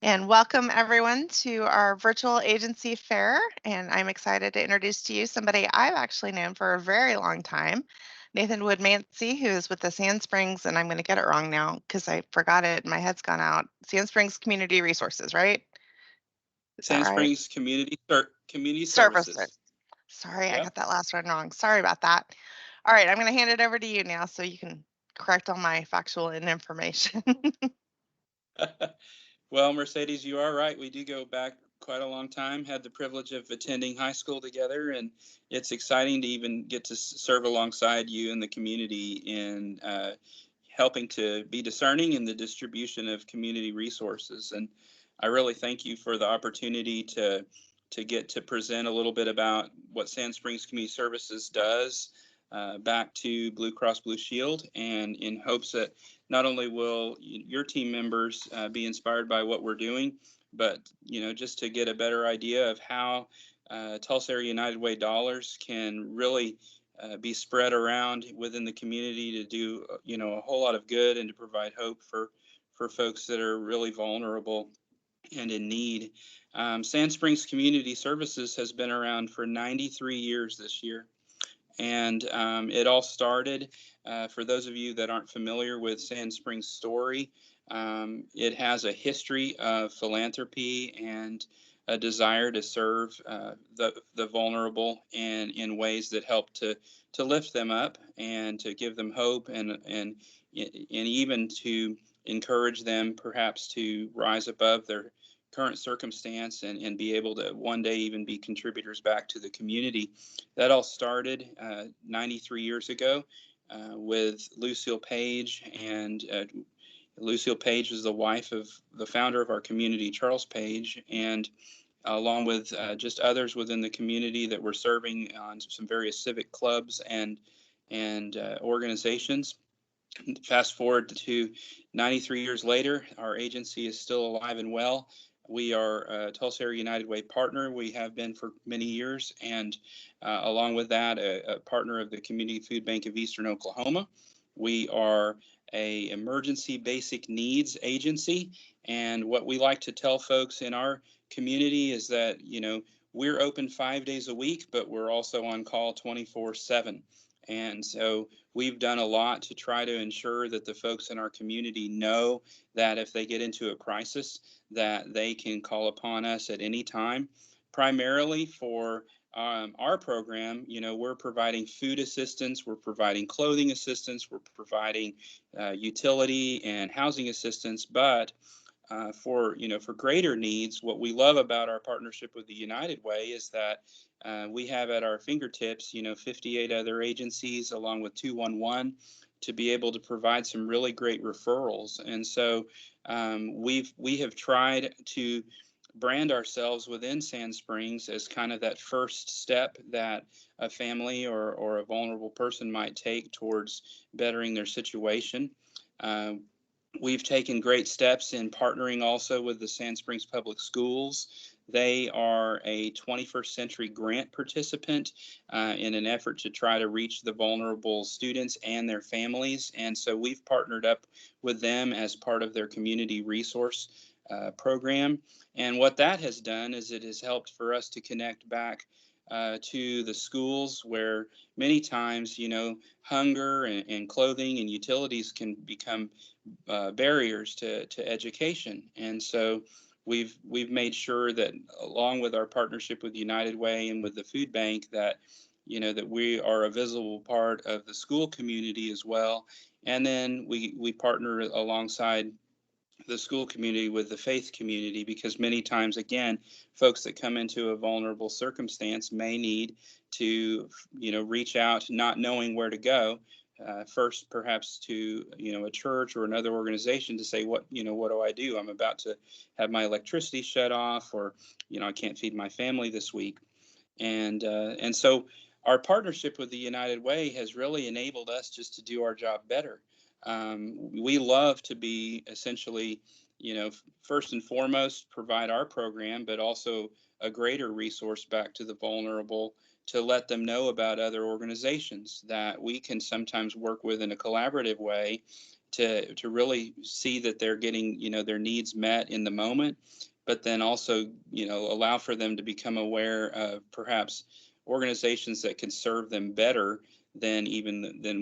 And welcome everyone to our virtual agency fair. And I'm excited to introduce to you somebody I've actually known for a very long time, Nathan Wood Mancy, who is with the Sand Springs, and I'm going to get it wrong now because I forgot it. My head's gone out. Sand Springs Community Resources, right? Is that Sand right? Springs Community Services. Services. Sorry, I got Yep. that last one wrong. Sorry about that. All right, I'm going to hand it over to you now so you can correct all my factual information. Well, Mercedes, you are right. We do go back quite a long time. Had the privilege of attending high school together, and it's exciting to even get to serve alongside you in the community in helping to be discerning in the distribution of community resources. And I really thank you for the opportunity to get to present a little bit about what Sand Springs Community Services does back to Blue Cross Blue Shield, and in hopes that not only will your team members be inspired by what we're doing, but just to get a better idea of how Tulsa Area United Way dollars can really be spread around within the community to do a whole lot of good and to provide hope for folks that are really vulnerable and in need. Sand Springs Community Services has been around for 93 years this year. And it all started, for those of you that aren't familiar with Sand Springs' story, it has a history of philanthropy and a desire to serve the vulnerable and in ways that help to lift them up and to give them hope and even to encourage them perhaps to rise above their current circumstance and be able to one day even be contributors back to the community. That all started 93 years ago with Lucille Page, and Lucille Page is the wife of the founder of our community, Charles Page, and along with just others within the community that were serving on some various civic clubs and organizations. Fast forward to 93 years later, our agency is still alive and well. We are a Tulsa Area United Way partner. We have been for many years, and along with that, a partner of the Community Food Bank of Eastern Oklahoma. We are a emergency basic needs agency, and what we like to tell folks in our community is that we're open 5 days a week, but we're also on call 24/7. And so we've done a lot to try to ensure that the folks in our community know that if they get into a crisis, that they can call upon us at any time. Primarily for our program, we're providing food assistance, we're providing clothing assistance, we're providing utility and housing assistance, but for greater needs, what we love about our partnership with the United Way is that we have at our fingertips, 58 other agencies along with 211 to be able to provide some really great referrals. And so we have tried to brand ourselves within Sand Springs as kind of that first step that a family or a vulnerable person might take towards bettering their situation. Uh, We've taken great steps in partnering also with the Sand Springs Public Schools. They are a 21st century grant participant in an effort to try to reach the vulnerable students and their families. And so we've partnered up with them as part of their community resource program. And what that has done is it has helped for us to connect back to the schools where many times, hunger and clothing and utilities can become barriers to education. And so we've made sure that along with our partnership with United Way and with the food bank that we are a visible part of the school community as well. And then we partner alongside the school community with the faith community, because many times again folks that come into a vulnerable circumstance may need to reach out not knowing where to go, first perhaps to a church or another organization to say what do I do? I'm about to have my electricity shut off, or I can't feed my family this week. And so our partnership with the United Way has really enabled us just to do our job better. We love to be essentially, first and foremost, provide our program, but also a greater resource back to the vulnerable to let them know about other organizations that we can sometimes work with in a collaborative way to really see that they're getting, their needs met in the moment, but then also, allow for them to become aware of perhaps organizations that can serve them better than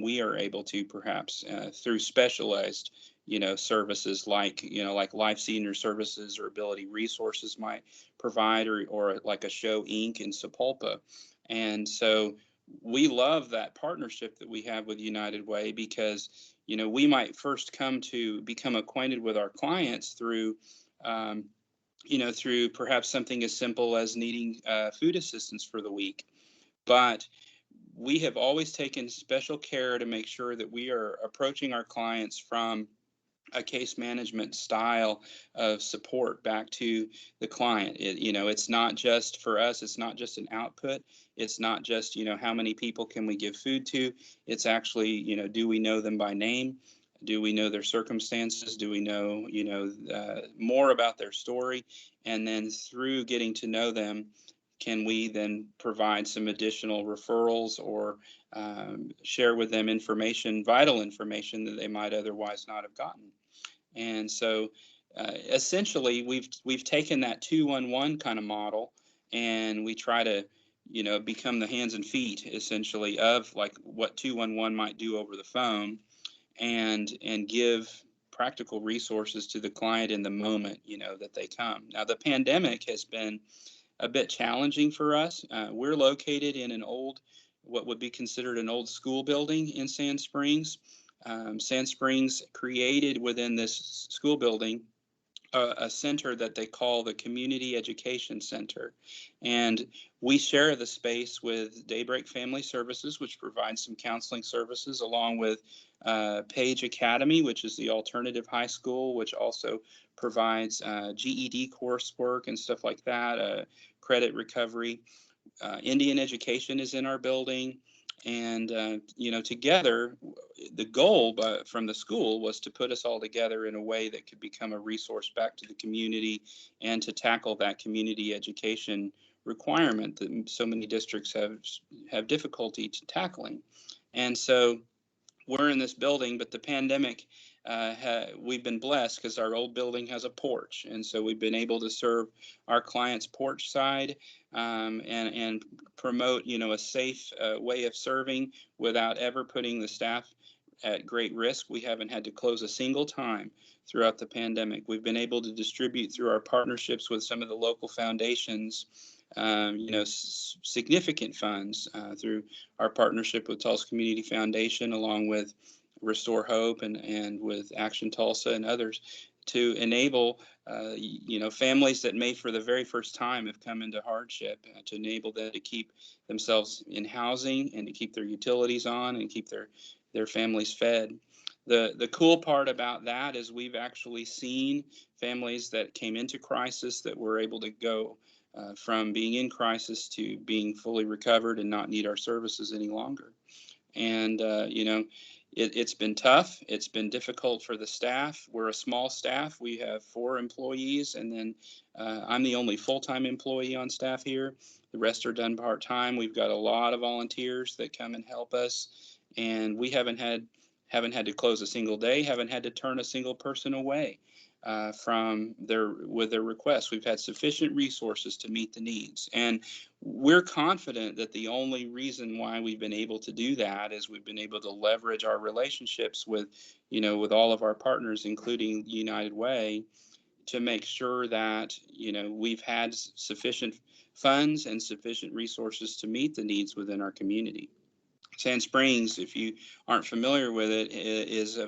we are able to, perhaps through specialized services like Life Senior Services or Ability Resources might provide, or like a Show Inc. in Sapulpa. And so we love that partnership that we have with United Way, because we might first come to become acquainted with our clients through um, through perhaps something as simple as needing food assistance for the week. But we have always taken special care to make sure that we are approaching our clients from a case management style of support back to the client. It's not just for us, it's not just an output. It's not just, how many people can we give food to? It's actually, do we know them by name? Do we know their circumstances? Do we know, more about their story? And then through getting to know them, can we then provide some additional referrals, or share with them information, vital information that they might otherwise not have gotten? And so, essentially, we've taken that 211 kind of model, and we try to, become the hands and feet essentially of like what 211 might do over the phone, and give practical resources to the client in the moment, that they come. Now, the pandemic has been a bit challenging for us. We're located in what would be considered an old school building in Sand Springs. Sand Springs created within this school building a center that they call the Community Education Center. And we share the space with Daybreak Family Services, which provides some counseling services, along with Page Academy, which is the alternative high school, which also provides GED coursework and stuff like that, credit recovery. Indian Education is in our building. And, together, the goal from the school was to put us all together in a way that could become a resource back to the community, and to tackle that community education requirement that so many districts have difficulty tackling. And so we're in this building, but the pandemic, we've been blessed because our old building has a porch, and so we've been able to serve our clients porch side, and promote a safe way of serving without ever putting the staff at great risk. We haven't had to close a single time throughout the pandemic. We've been able to distribute through our partnerships with some of the local foundations, significant funds through our partnership with Tulsa Community Foundation, along with Restore Hope, and with Action Tulsa and others, to enable families that may for the very first time have come into hardship, to enable them to keep themselves in housing, and to keep their utilities on, and keep their families fed. The cool part about that is we've actually seen families that came into crisis that were able to go from being in crisis to being fully recovered and not need our services any longer. And, it's been tough. It's been difficult for the staff. We're a small staff. We have 4 employees, and then I'm the only full-time employee on staff here. The rest are done part-time. We've got a lot of volunteers that come and help us, and we haven't had to close a single day, haven't had to turn a single person away with their requests. We've had sufficient resources to meet the needs, and we're confident that the only reason why we've been able to do that is we've been able to leverage our relationships with all of our partners, including United Way, to make sure that we've had sufficient funds and sufficient resources to meet the needs within our community. Sand Springs, if you aren't familiar with it, is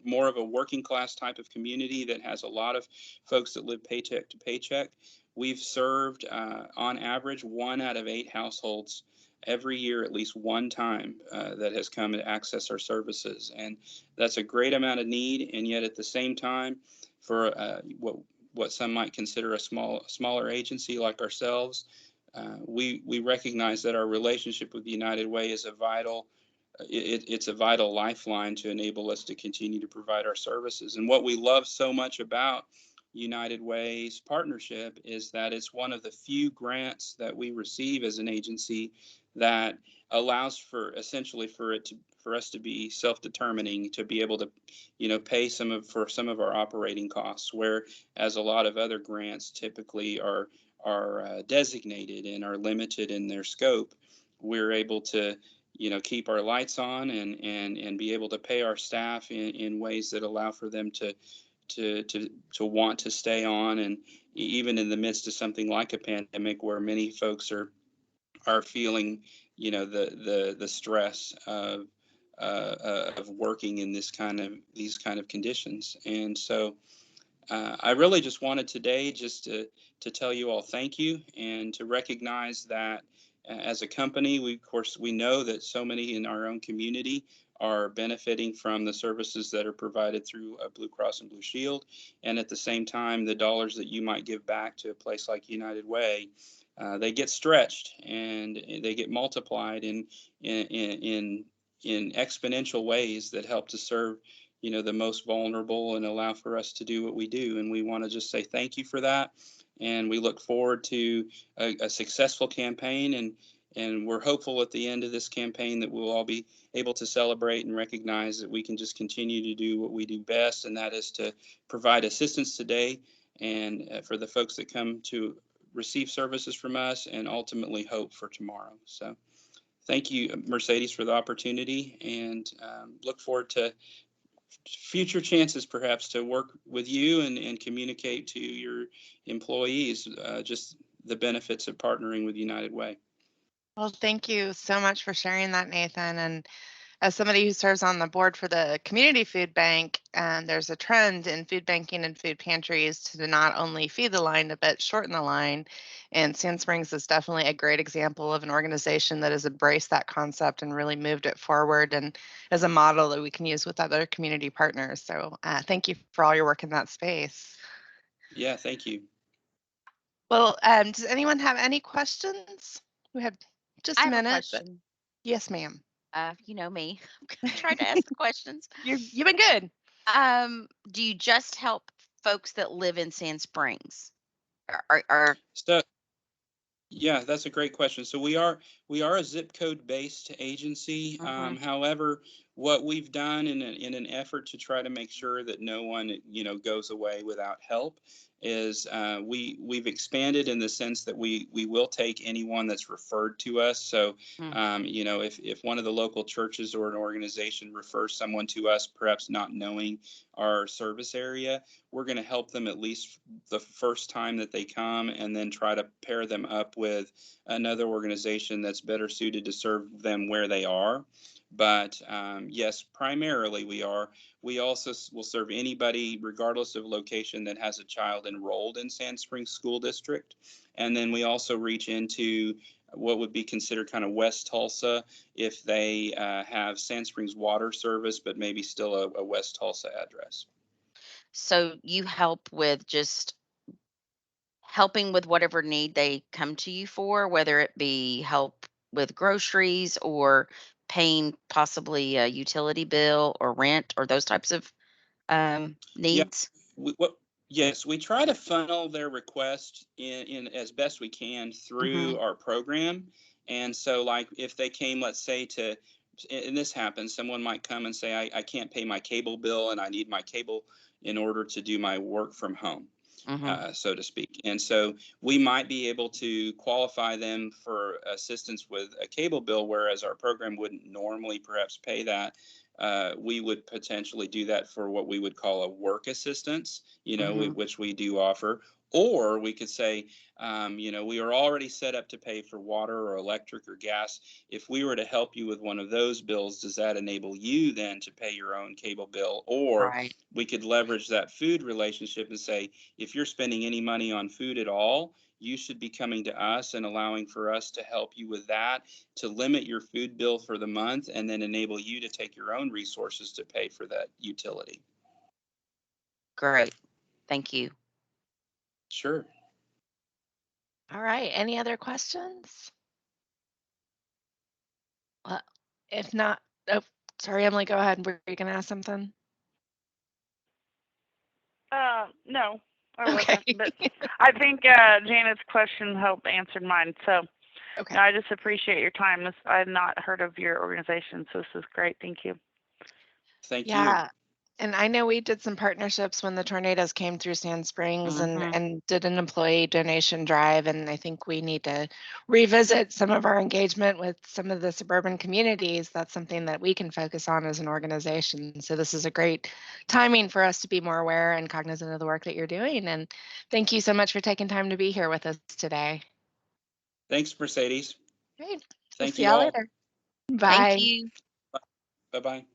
more of a working class type of community that has a lot of folks that live paycheck to paycheck. We've served, on average, 1 out of 8 households every year, at least one time, that has come to access our services. And that's a great amount of need. And yet at the same time, for what some might consider a smaller agency like ourselves, we recognize that our relationship with United Way is it's a vital lifeline to enable us to continue to provide our services. And what we love so much about United Way's partnership is that it's one of the few grants that we receive as an agency that allows for essentially for for us to be self-determining, to be able to, pay for some of our operating costs, where as a lot of other grants typically are designated and are limited in their scope, we're able to, keep our lights on and be able to pay our staff in ways that allow for them to want to stay on, and even in the midst of something like a pandemic where many folks are feeling, the stress of working in these kind of conditions. And so I really just wanted today just to tell you all thank you, and to recognize that as a company, of course, we know that so many in our own community are benefiting from the services that are provided through Blue Cross and Blue Shield. And at the same time, the dollars that you might give back to a place like United Way, they get stretched and they get multiplied in exponential ways that help to serve, the most vulnerable, and allow for us to do what we do. And we want to just say thank you for that. And we look forward to a successful campaign. And we're hopeful at the end of this campaign that we'll all be able to celebrate and recognize that we can just continue to do what we do best, and that is to provide assistance today, and for the folks that come to receive services from us, and ultimately hope for tomorrow. So thank you, Mercedes, for the opportunity, and look forward to future chances perhaps to work with you and communicate to your employees just the benefits of partnering with United Way. Well, thank you so much for sharing that, Nathan. And as somebody who serves on the board for the community food bank, there's a trend in food banking and food pantries to not only feed the line, but shorten the line. And Sand Springs is definitely a great example of an organization that has embraced that concept and really moved it forward, and as a model that we can use with other community partners. So thank you for all your work in that space. Yeah, thank you. Well, does anyone have any questions? We have just I a have a minute. question. Yes, ma'am. You know me. I'm gonna try to ask the questions. You've been good. Do you just help folks that live in Sand Springs? Or So yeah, that's a great question. So we are a zip code based agency. Mhm. However, what we've done in an effort to try to make sure that no one goes away without help is we've expanded in the sense that we will take anyone that's referred to us. So Mm. if one of the local churches or an organization refers someone to us, perhaps not knowing our service area, we're going to help them at least the first time that they come, and then try to pair them up with another organization that's better suited to serve them where they are. But yes, primarily we are. We also will serve anybody, regardless of location, that has a child enrolled in Sand Springs School District. And then we also reach into what would be considered kind of West Tulsa if they have Sand Springs water service, but maybe still a West Tulsa address. So you help with just helping with whatever need they come to you for, whether it be help with groceries or paying possibly a utility bill or rent or those types of Yeah, needs. what? Yes, we try to funnel their request in as best we can Hmm. through our program. And so, like, if they came, let's say, and this happens, someone might come and say, I can't pay my cable bill, and I need my cable in order to do my work from home, Hmm. so to speak. And so we might be able to qualify them for assistance with a cable bill, whereas our program wouldn't normally perhaps pay that. We would potentially do that for what we would call a work assistance, Hmm. which we do offer. Or we could say, we are already set up to pay for water or electric or gas. If we were to help you with one of those bills, does that enable you then to pay your own cable bill? Or Right. we could leverage that food relationship and say, if you're spending any money on food at all, you should be coming to us and allowing for us to help you with that, to limit your food bill for the month, and then enable you to take your own resources to pay for that utility. Great. Thank you. Sure. All right. Any other questions? Well, if not, oh, sorry, Emily, go ahead. Were you going to ask something? No, I Okay. wasn't, but I think Janet's question helped answer mine. So, Okay. No, I just appreciate your time. I've not heard of your organization, so this is great. Thank you. Thank you. Yeah. And I know we did some partnerships when the tornadoes came through Sand Springs Mhm. and did an employee donation drive. And I think we need to revisit some of our engagement with some of the suburban communities. That's something that we can focus on as an organization. So this is a great timing for us to be more aware and cognizant of the work that you're doing. And thank you so much for taking time to be here with us today. Thanks, Mercedes. Great. We'll Thank see you y'all all. later. Thank Bye. you. Bye-bye.